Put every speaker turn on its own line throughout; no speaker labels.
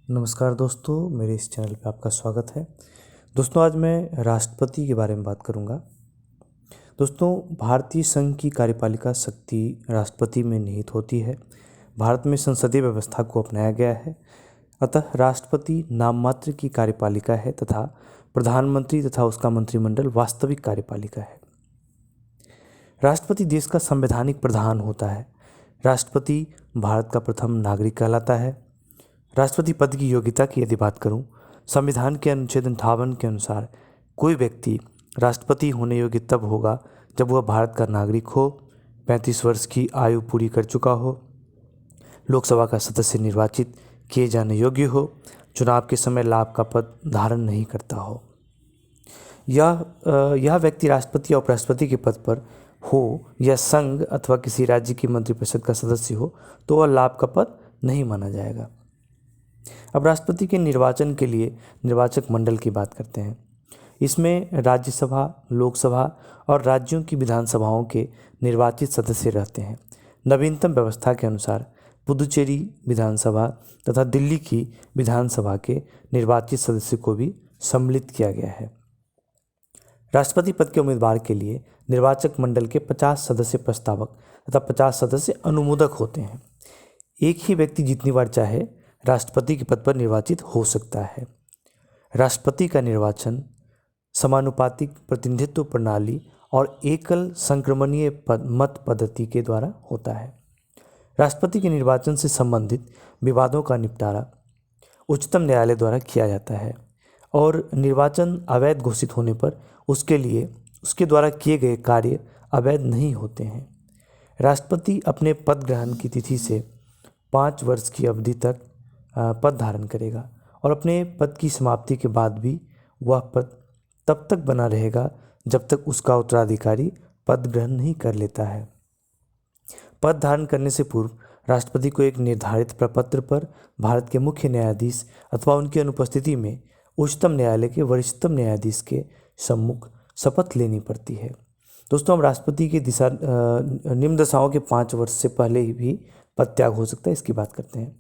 नमस्कार दोस्तों, मेरे इस चैनल पे आपका स्वागत है। दोस्तों, आज मैं राष्ट्रपति के बारे में बात करूंगा। दोस्तों, भारतीय संघ की कार्यपालिका शक्ति राष्ट्रपति में निहित होती है। भारत में संसदीय व्यवस्था को अपनाया गया है, अतः राष्ट्रपति नाम मात्र की कार्यपालिका है तथा प्रधानमंत्री तथा उसका मंत्रिमंडल वास्तविक कार्यपालिका है। राष्ट्रपति देश का संवैधानिक प्रधान होता है। राष्ट्रपति भारत का प्रथम नागरिक कहलाता है। राष्ट्रपति पद की योग्यता की यदि बात करूं, संविधान के अनुच्छेद 58 के अनुसार कोई व्यक्ति राष्ट्रपति होने योग्य तब होगा जब वह भारत का नागरिक हो, 35 वर्ष की आयु पूरी कर चुका हो, लोकसभा का सदस्य निर्वाचित किए जाने योग्य हो, चुनाव के समय लाभ का पद धारण नहीं करता हो। यह व्यक्ति राष्ट्रपति और उपराष्ट्रपति के पद पर हो या संघ अथवा किसी राज्य की मंत्रिपरिषद का सदस्य हो तो वह लाभ का पद नहीं माना जाएगा। अब राष्ट्रपति के निर्वाचन के लिए निर्वाचक मंडल की बात करते हैं। इसमें राज्यसभा, लोकसभा और राज्यों की विधानसभाओं के निर्वाचित सदस्य रहते हैं। नवीनतम व्यवस्था के अनुसार पुदुचेरी विधानसभा तथा दिल्ली की विधानसभा के निर्वाचित सदस्य को भी सम्मिलित किया गया है। राष्ट्रपति पद के उम्मीदवार के लिए निर्वाचक मंडल के 50 सदस्य प्रस्तावक तथा 50 सदस्य अनुमोदक होते हैं। एक ही व्यक्ति जितनी बार चाहे राष्ट्रपति के पद पर निर्वाचित हो सकता है। राष्ट्रपति का निर्वाचन समानुपातिक प्रतिनिधित्व प्रणाली और एकल संक्रमणीय मत पद्धति के द्वारा होता है। राष्ट्रपति के निर्वाचन से संबंधित विवादों का निपटारा उच्चतम न्यायालय द्वारा किया जाता है और निर्वाचन अवैध घोषित होने पर उसके द्वारा किए गए कार्य अवैध नहीं होते हैं। राष्ट्रपति अपने पद ग्रहण की तिथि से 5 वर्ष की अवधि तक पद धारण करेगा और अपने पद की समाप्ति के बाद भी वह पद तब तक बना रहेगा जब तक उसका उत्तराधिकारी पद ग्रहण नहीं कर लेता है। पद धारण करने से पूर्व राष्ट्रपति को एक निर्धारित प्रपत्र पर भारत के मुख्य न्यायाधीश अथवा उनकी अनुपस्थिति में उच्चतम न्यायालय के वरिष्ठतम न्यायाधीश के सम्मुख शपथ लेनी पड़ती है। दोस्तों, हम राष्ट्रपति के निम्न दशाओं के 5 वर्ष से पहले ही भी पद त्याग हो सकता है, इसकी बात करते हैं।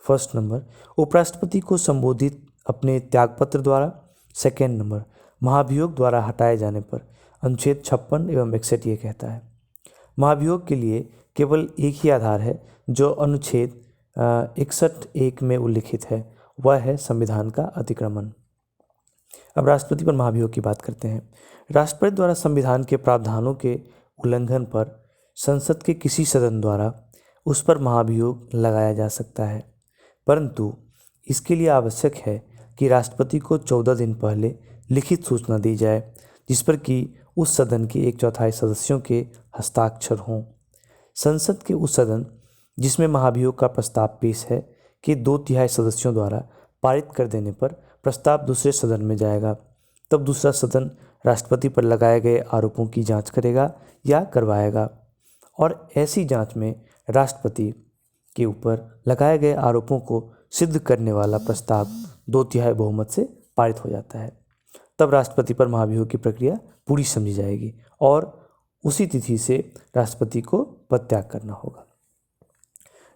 फर्स्ट नंबर, उपराष्ट्रपति को संबोधित अपने त्यागपत्र द्वारा। सेकेंड नंबर, महाभियोग द्वारा हटाए जाने पर अनुच्छेद 56 एवं 61 ये कहता है। महाभियोग के लिए केवल एक ही आधार है जो अनुच्छेद 61(1) में उल्लिखित है, वह है संविधान का अतिक्रमण। अब राष्ट्रपति पर महाभियोग की बात करते हैं। राष्ट्रपति द्वारा संविधान के प्रावधानों के उल्लंघन पर संसद के किसी सदन द्वारा उस पर महाभियोग लगाया जा सकता है, परंतु इसके लिए आवश्यक है कि राष्ट्रपति को 14 दिन पहले लिखित सूचना दी जाए, जिस पर कि उस सदन के 1/4 सदस्यों के हस्ताक्षर हों। संसद के उस सदन जिसमें महाभियोग का प्रस्ताव पेश है कि 2/3 सदस्यों द्वारा पारित कर देने पर प्रस्ताव दूसरे सदन में जाएगा। तब दूसरा सदन राष्ट्रपति पर लगाए गए आरोपों की जांच करेगा या करवाएगा और ऐसी जांच में राष्ट्रपति के ऊपर लगाए गए आरोपों को सिद्ध करने वाला प्रस्ताव 2/3 बहुमत से पारित हो जाता है। तब राष्ट्रपति पर महाभियोग की प्रक्रिया पूरी समझी जाएगी और उसी तिथि से राष्ट्रपति को पद त्याग करना होगा।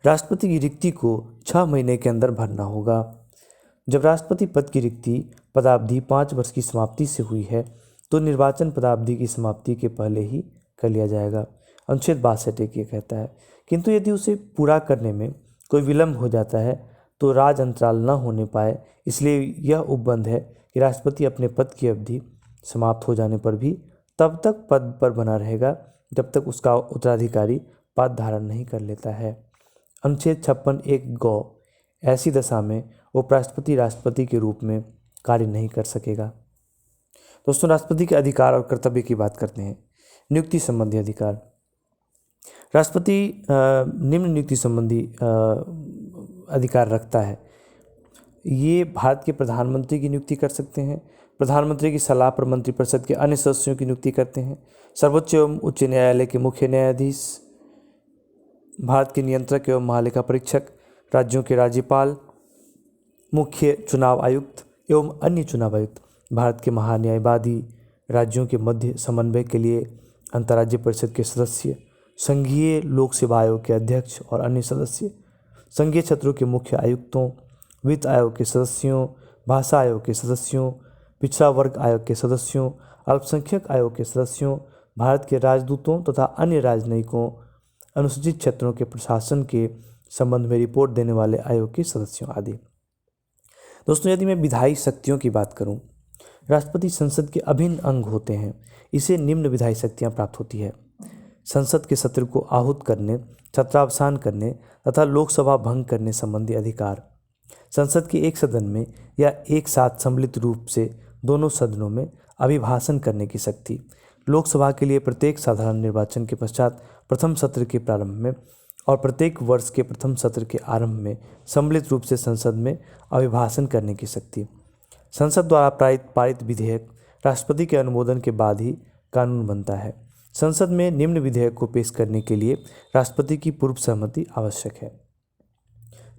राष्ट्रपति की रिक्ति को 6 महीने के अंदर भरना होगा। जब राष्ट्रपति पद की रिक्ति पदावधि 5 वर्ष की समाप्ति से हुई है तो निर्वाचन पदावधि की समाप्ति के पहले ही कर लिया जाएगा। अनुच्छेद 62 ये कहता है, किंतु यदि उसे पूरा करने में कोई विलम्ब हो जाता है तो राज अंतराल न होने पाए, इसलिए यह उपबंध है कि राष्ट्रपति अपने पद की अवधि समाप्त हो जाने पर भी तब तक पद पर बना रहेगा जब तक उसका उत्तराधिकारी पद धारण नहीं कर लेता है। अनुच्छेद 56(1) गौ, ऐसी दशा में उपराष्ट्रपति राष्ट्रपति के रूप में कार्य नहीं कर सकेगा। दोस्तों, राष्ट्रपति के अधिकार और कर्तव्य की बात करते हैं। नियुक्ति संबंधी अधिकार। राष्ट्रपति निम्न नियुक्ति संबंधी अधिकार रखता है। ये भारत के प्रधानमंत्री की नियुक्ति कर सकते हैं, प्रधानमंत्री की सलाह पर मंत्रिपरिषद के अन्य सदस्यों की नियुक्ति करते हैं, सर्वोच्च एवं उच्च न्यायालय के मुख्य न्यायाधीश, भारत के नियंत्रक एवं महालेखा परीक्षक, राज्यों के राज्यपाल, मुख्य चुनाव आयुक्त एवं अन्य चुनाव आयुक्त, भारत के महान्यायवादी, राज्यों के मध्य समन्वय के लिए अंतर्राज्यीय परिषद के सदस्य, संघीय लोक सेवा आयोग के अध्यक्ष और अन्य सदस्य, संघीय क्षेत्रों के मुख्य आयुक्तों, वित्त आयोग के सदस्यों, भाषा आयोग के सदस्यों, पिछड़ा वर्ग आयोग के सदस्यों, अल्पसंख्यक आयोग के सदस्यों, भारत के राजदूतों तथा अन्य राजनयिकों, अनुसूचित क्षेत्रों के प्रशासन के संबंध में रिपोर्ट देने वाले आयोग के सदस्यों आदि। दोस्तों, यदि मैं विधायी शक्तियों की बात करूं, राष्ट्रपति संसद के अभिन्न अंग होते हैं। इसे निम्न विधायी शक्तियां प्राप्त होती है: संसद के सत्र को आहूत करने, सत्रावसान करने तथा लोकसभा भंग करने संबंधी अधिकार, संसद के एक सदन में या एक साथ सम्मिलित रूप से दोनों सदनों में अभिभाषण करने की शक्ति, लोकसभा के लिए प्रत्येक साधारण निर्वाचन के पश्चात प्रथम सत्र के प्रारंभ में और प्रत्येक वर्ष के प्रथम सत्र के आरंभ में सम्मिलित रूप से संसद में अभिभाषण करने की शक्ति, संसद द्वारा पारित विधेयक राष्ट्रपति के अनुमोदन के बाद ही कानून बनता है। संसद में निम्न विधेयक को पेश करने के लिए राष्ट्रपति की पूर्व सहमति आवश्यक है: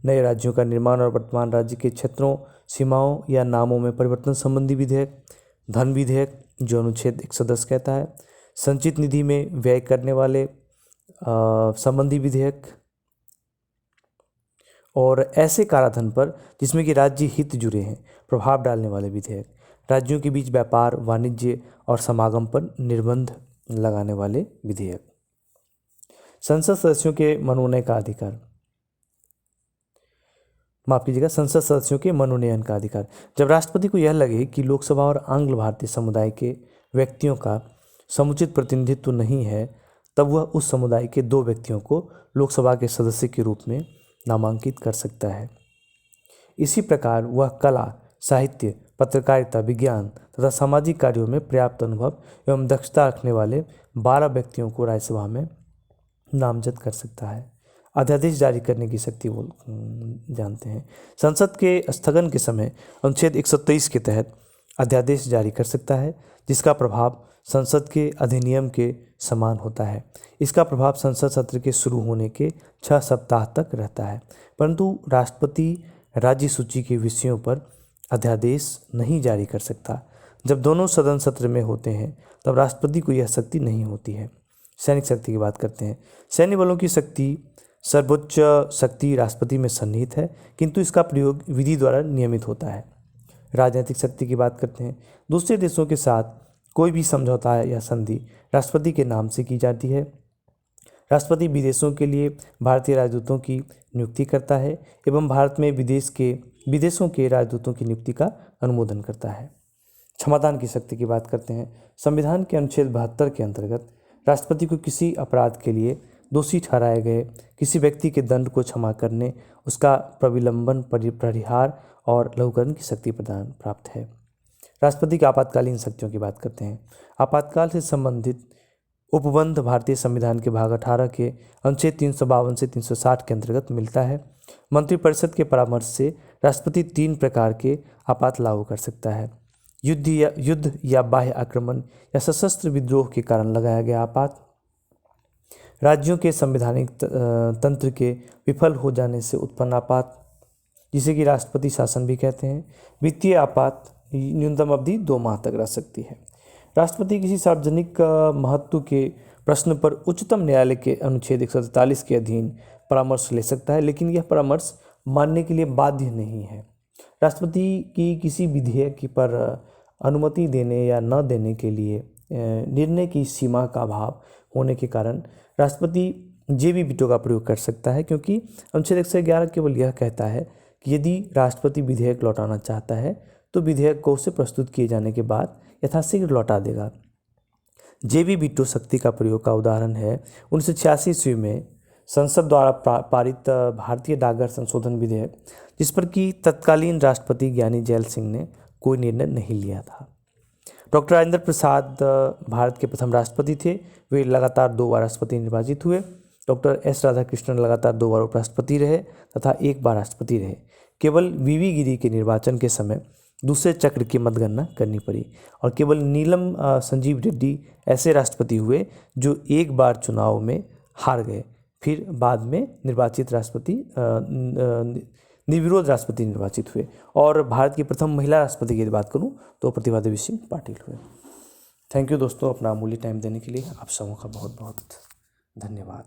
नए राज्यों का निर्माण और वर्तमान राज्य के क्षेत्रों, सीमाओं या नामों में परिवर्तन संबंधी विधेयक, धन विधेयक जो अनुच्छेद 110 कहता है, संचित निधि में व्यय करने वाले संबंधी विधेयक और ऐसे कराधान पर जिसमें कि राज्य हित जुड़े हैं प्रभाव डालने वाले विधेयक, राज्यों के बीच व्यापार, वाणिज्य और समागम पर निर्बंध लगाने वाले विधेयक। संसद सदस्यों के मनोनयन का अधिकार, माफ कीजिएगा, संसद सदस्यों के मनोनयन का अधिकार। जब राष्ट्रपति को यह लगे कि लोकसभा और आंग्ल भारतीय समुदाय के व्यक्तियों का समुचित प्रतिनिधित्व नहीं है, तब वह उस समुदाय के 2 व्यक्तियों को लोकसभा के सदस्य के रूप में नामांकित कर सकता है। इसी प्रकार वह कला, साहित्य, पत्रकारिता, विज्ञान तथा सामाजिक कार्यों में पर्याप्त अनुभव एवं दक्षता रखने वाले 12 व्यक्तियों को राज्यसभा में नामजद कर सकता है। अध्यादेश जारी करने की शक्ति वो जानते हैं। संसद के स्थगन के समय अनुच्छेद 123 के तहत अध्यादेश जारी कर सकता है, जिसका प्रभाव संसद के अधिनियम के समान होता है। इसका प्रभाव संसद सत्र के शुरू होने के 6 सप्ताह तक रहता है, परंतु राष्ट्रपति राज्य सूची के विषयों पर अध्यादेश नहीं जारी कर सकता। जब दोनों सदन सत्र में होते हैं तब राष्ट्रपति को यह शक्ति नहीं होती है। सैनिक शक्ति की बात करते हैं। सैन्य बलों की शक्ति, सर्वोच्च शक्ति राष्ट्रपति में सन्निहित है, किंतु इसका प्रयोग विधि द्वारा नियमित होता है। राजनीतिक शक्ति की बात करते हैं। दूसरे देशों के साथ कोई भी समझौता या संधि राष्ट्रपति के नाम से की जाती है। राष्ट्रपति विदेशों के लिए भारतीय राजदूतों की नियुक्ति करता है एवं भारत में विदेशों के राजदूतों की नियुक्ति का अनुमोदन करता है। क्षमादान की शक्ति की बात करते हैं। संविधान के अनुच्छेद 72 के अंतर्गत राष्ट्रपति को किसी अपराध के लिए दोषी ठहराए गए किसी व्यक्ति के दंड को क्षमा करने, उसका प्रविलंबन, परिहार और लघुकरण की शक्ति प्रदान प्राप्त है। राष्ट्रपति की आपातकालीन शक्तियों की बात करते हैं। आपातकाल से संबंधित उपबंध भारतीय संविधान के भाग 18 के अनुच्छेद 352 से 360 के अंतर्गत मिलता है। मंत्रिपरिषद के परामर्श से राष्ट्रपति 3 प्रकार के आपात लागू कर सकता है: युद्ध या बाह्य आक्रमण या सशस्त्र विद्रोह के कारण लगाया गया आपात, राज्यों के संवैधानिक तंत्र के विफल हो जाने से उत्पन्न आपात, जिसे कि राष्ट्रपति शासन भी कहते हैं। वित्तीय आपात न्यूनतम अवधि 2 माह तक रह सकती है। राष्ट्रपति किसी सार्वजनिक महत्व के प्रश्न पर उच्चतम न्यायालय के अनुच्छेद 143 के अधीन परामर्श ले सकता है, लेकिन यह परामर्श मानने के लिए बाध्य नहीं है। राष्ट्रपति की किसी विधेयक पर अनुमति देने या न देने के लिए निर्णय की सीमा का अभाव होने के कारण राष्ट्रपति जेबी वीटो का प्रयोग कर सकता है, क्योंकि अनुच्छेद 111 केवल यह कहता है कि यदि राष्ट्रपति विधेयक लौटाना चाहता है तो विधेयक को उसे प्रस्तुत किए जाने के बाद यथाशीघ्र लौटा देगा। जेबी वीटो शक्ति का प्रयोग का उदाहरण है 1986 ईस्वी में संसद द्वारा पारित भारतीय डाकघर संशोधन विधेयक, जिस पर कि तत्कालीन राष्ट्रपति ज्ञानी जैल सिंह ने कोई निर्णय नहीं लिया था। डॉक्टर राजेंद्र प्रसाद भारत के प्रथम राष्ट्रपति थे। वे लगातार 2 बार राष्ट्रपति निर्वाचित हुए। डॉक्टर एस राधाकृष्णन लगातार 2 बार उपराष्ट्रपति रहे तथा 1 बार राष्ट्रपति रहे। केवल वीवी गिरी के निर्वाचन के समय दूसरे चक्र की मतगणना करनी पड़ी और केवल नीलम संजीव रेड्डी ऐसे राष्ट्रपति हुए जो 1 बार चुनाव में हार गए, फिर बाद में निर्वाचित राष्ट्रपति निर्विरोध राष्ट्रपति निर्वाचित हुए। और भारत की प्रथम महिला राष्ट्रपति की बात करूं तो प्रतिभा देवी सिंह पाटिल हुए। थैंक यू दोस्तों, अपना अमूल्य टाइम देने के लिए आप सबों का बहुत बहुत धन्यवाद।